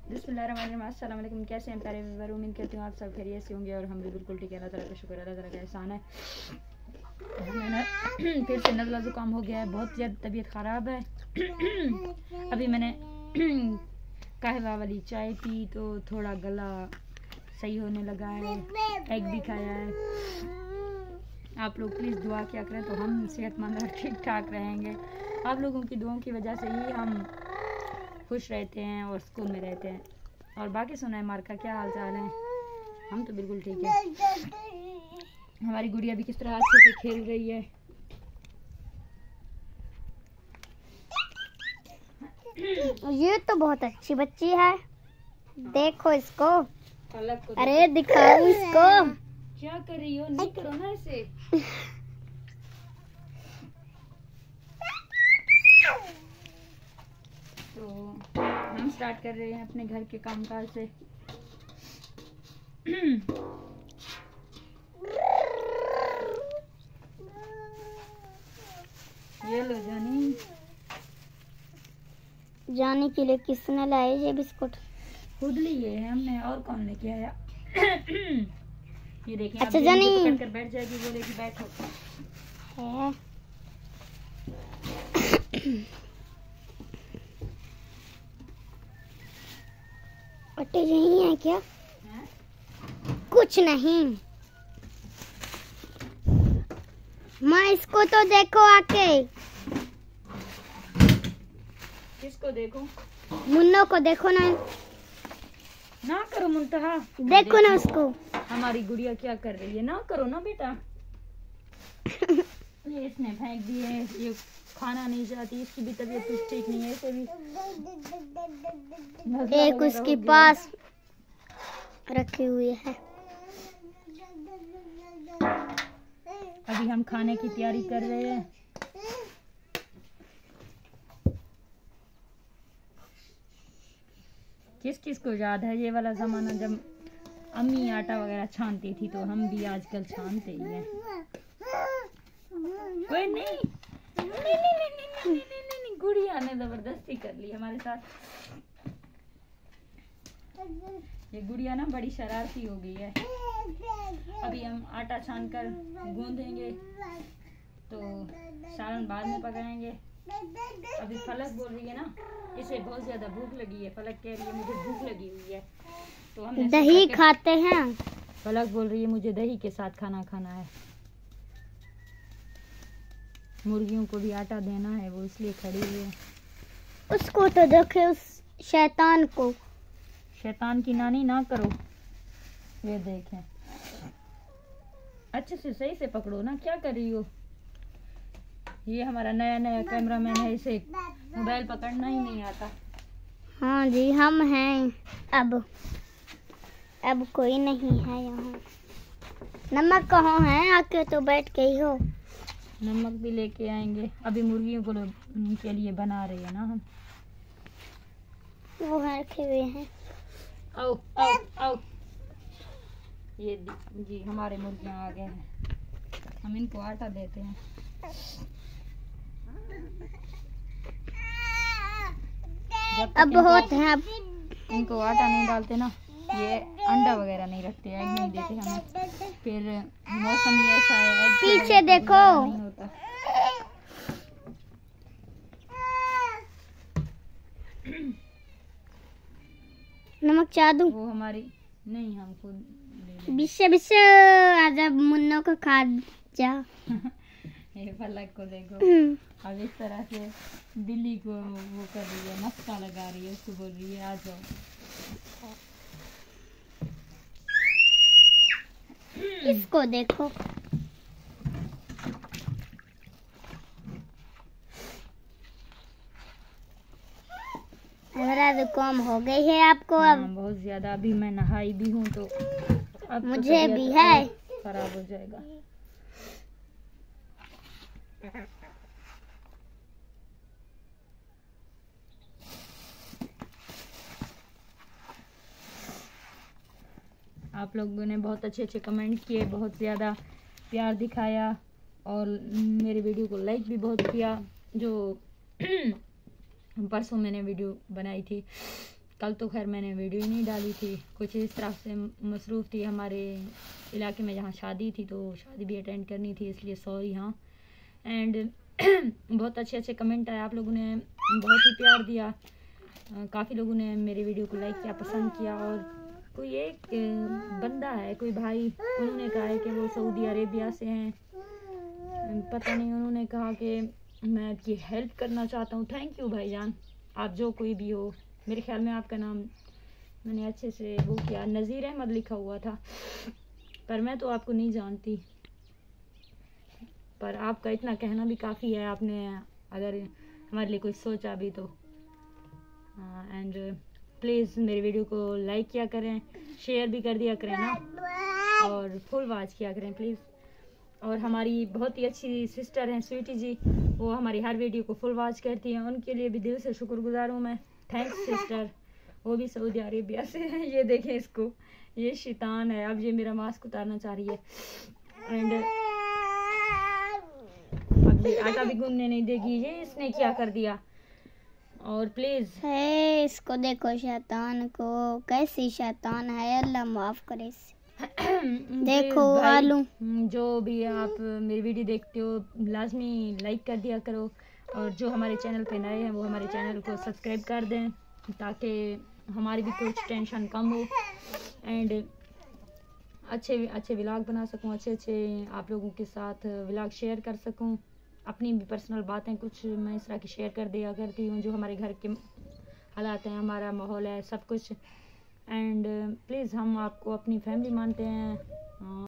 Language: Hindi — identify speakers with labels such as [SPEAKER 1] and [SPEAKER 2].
[SPEAKER 1] बिस्मिल्लाहिर्रहमानिर्रहीम। अस्सलाम वालेकुम। कैसे हैं प्यारे व्यूअर? उम्मीद करती हूँ आप सब खैरियत से होंगे और हम भी बिल्कुल ठीक है। अल्लाह ताला का शुक्र, अल्लाह ताला का एहसान है। हमें ना फिर से नज़ला ज़ुकाम हो गया है, बहुत ज़्यादा तबीयत ख़राब है। अभी मैंने कहवा वाली चाय पी तो थोड़ा गला सही होने लगा है, एग भी खाया है। आप लोग प्लीज़ दुआ किया करें तो हम सेहतमंद और ठीक ठाक रहेंगे। आप लोगों की दुआओं की वजह से ही हम खुश रहते हैं और सुकून में रहते हैं। और बाकी सुना है मार्का, क्या हाल चाल है? हम तो बिल्कुल ठीक है। हमारी गुड़िया भी किस तरह अच्छे से खेल रही है।
[SPEAKER 2] ये तो बहुत अच्छी बच्ची है, देखो इसको। अरे दिखाओ इसको।
[SPEAKER 1] क्या कर रही हो? नहीं करो ना ऐसे। तो हम स्टार्ट कर रहे हैं अपने घर के कामकाज से। ये लो जानी।
[SPEAKER 2] जाने के लिए किसने लाए ये बिस्कुट?
[SPEAKER 1] खुद लिए है हमने, और कौन लेके आया? ये देखिए।
[SPEAKER 2] अच्छा जानी
[SPEAKER 1] पकड़ कर बैठ जाएगी, बोलेगी बैठो
[SPEAKER 2] है। अटे यही है क्या?
[SPEAKER 1] है?
[SPEAKER 2] कुछ नहीं माँ, इसको तो देखो आके।
[SPEAKER 1] किसको देखो?
[SPEAKER 2] मुन्नो को देखो ना।
[SPEAKER 1] ना करो मुंतहा,
[SPEAKER 2] देखो ना उसको।
[SPEAKER 1] हमारी गुड़िया क्या कर रही है। ना करो ना बेटा। ये इसने फेंक दिए, ये खाना नहीं चाहती। इसकी भी तबीयत कुछ ठीक नहीं है, इसे भी
[SPEAKER 2] एक उसके पास रखी हुई है।
[SPEAKER 1] अभी हम खाने की तैयारी कर रहे हैं। किस किस को याद है ये वाला ज़माना जब अम्मी आटा वगैरह छानती थी? तो हम भी आजकल छानते ही हैं। कोई नहीं, नहीं, गुड़िया ने जबरदस्ती कर ली हमारे साथ। ये गुड़िया ना बड़ी शरारती हो गई है। अभी हम आटा छान कर गूंदेंगे तो सालन बाद में पकाएंगे। अभी फलक बोल रही है ना, इसे बहुत ज्यादा भूख लगी है। फलक कह रही है मुझे भूख लगी हुई है, तो हम
[SPEAKER 2] दही खाते हैं।
[SPEAKER 1] फलक बोल रही है मुझे दही के साथ खाना खाना है। मुर्गियों को भी आटा देना है, वो इसलिए खड़ी हुई है।
[SPEAKER 2] उसको तो देखे, उस शैतान को।
[SPEAKER 1] शैतान की नानी ना करो। ये देखें, अच्छे से सही से पकड़ो ना, क्या कर रही हो? ये हमारा नया नया कैमरामैन है, इसे मोबाइल पकड़ना ही नहीं आता।
[SPEAKER 2] हाँ जी, हम हैं। अब कोई नहीं है यहाँ। नमक कहाँ है? आके तो बैठ गई हो।
[SPEAKER 1] नमक भी लेके आएंगे। अभी मुर्गियों को के लिए बना रही है ना हम।
[SPEAKER 2] वो रखे हुए हैं।
[SPEAKER 1] आओ आओ आओ। ये जी हमारे मुर्गियाँ आ गए हैं। हम इनको आटा देते हैं।
[SPEAKER 2] अब बहुत है। अब
[SPEAKER 1] इनको आटा नहीं डालते ना, ये अंडा वगैरह नहीं रखते, एग नहीं देते हमें। फिर मौसम ही ऐसा है,
[SPEAKER 2] पीछे देखो।
[SPEAKER 1] नहीं होता।
[SPEAKER 2] नमक चाह दूं?
[SPEAKER 1] वो हमारी नहीं, हम खुद
[SPEAKER 2] बिस्से आजा मुन्नो को खा जा।
[SPEAKER 1] ये फलक को देखो, अब इस तरह से बिल्ली को वो कर रही है, मस्का लगा रही है, उसको बोल रही है आ जाओ।
[SPEAKER 2] इसको देखो। मेरा जुकाम हो गई है आपको? अब
[SPEAKER 1] बहुत ज्यादा। अभी मैं नहाई भी हूँ तो अब
[SPEAKER 2] मुझे
[SPEAKER 1] तो
[SPEAKER 2] भी है।
[SPEAKER 1] खराब हो जाएगा। आप लोगों ने बहुत अच्छे अच्छे कमेंट किए, बहुत ज़्यादा प्यार दिखाया और मेरे वीडियो को लाइक भी बहुत किया। जो परसों मैंने वीडियो बनाई थी कल तो खैर मैंने वीडियो ही नहीं डाली थी, कुछ इस तरह से मसरूफ़ थी। हमारे इलाके में जहाँ शादी थी तो शादी भी अटेंड करनी थी, इसलिए सॉरी। हाँ, एंड बहुत अच्छे अच्छे कमेंट आए, आप लोगों ने बहुत ही प्यार दिया। काफ़ी लोगों ने मेरे वीडियो को लाइक किया, पसंद किया। और कोई एक बंदा है, कोई भाई, उन्होंने कहा है कि वो सऊदी अरेबिया से हैं, पता नहीं, उन्होंने कहा कि मैं आपकी हेल्प करना चाहता हूँ। थैंक यू भाईजान, आप जो कोई भी हो। मेरे ख्याल में आपका नाम मैंने अच्छे से वो किया, नज़ीर अहमद लिखा हुआ था, पर मैं तो आपको नहीं जानती। पर आपका इतना कहना भी काफ़ी है, आपने अगर हमारे लिए कुछ सोचा भी तो। एंड प्लीज़ मेरे वीडियो को लाइक किया करें, शेयर भी कर दिया करें ना, और फुल वॉच किया करें प्लीज़। और हमारी बहुत ही अच्छी सिस्टर हैं स्वीटी जी, वो हमारी हर वीडियो को फुल वॉच करती हैं, उनके लिए भी दिल से शुक्रगुजार हूँ मैं। Thanks sister. वो भी सऊदी अरेबिया से है। ये देखें इसको, ये शैतान है, अब ये मेरा मास्क उतारना चाह रही है। एंड अब ये आटा भी गूंदने नहीं देगी, ये इसने क्या कर दिया। और प्लीज़
[SPEAKER 2] है इसको देखो, शैतान को, कैसी शैतान है, अल्लाह माफ़ करे इसे। देखो आलू,
[SPEAKER 1] जो भी आप मेरी वीडियो देखते हो लाजमी लाइक कर दिया करो, और जो हमारे चैनल पे नए हैं वो हमारे चैनल को सब्सक्राइब कर दें, ताकि हमारी भी कुछ टेंशन कम हो, एंड अच्छे अच्छे व्लॉग बना सकूं, अच्छे अच्छे आप लोगों के साथ व्लॉग शेयर कर सकूं। अपनी भी पर्सनल बातें कुछ मैं इस तरह की शेयर कर दिया करती हूँ, जो हमारे घर के हालात हैं, हमारा माहौल है, सब कुछ। एंड प्लीज़ हम आपको अपनी फैमिली मानते हैं।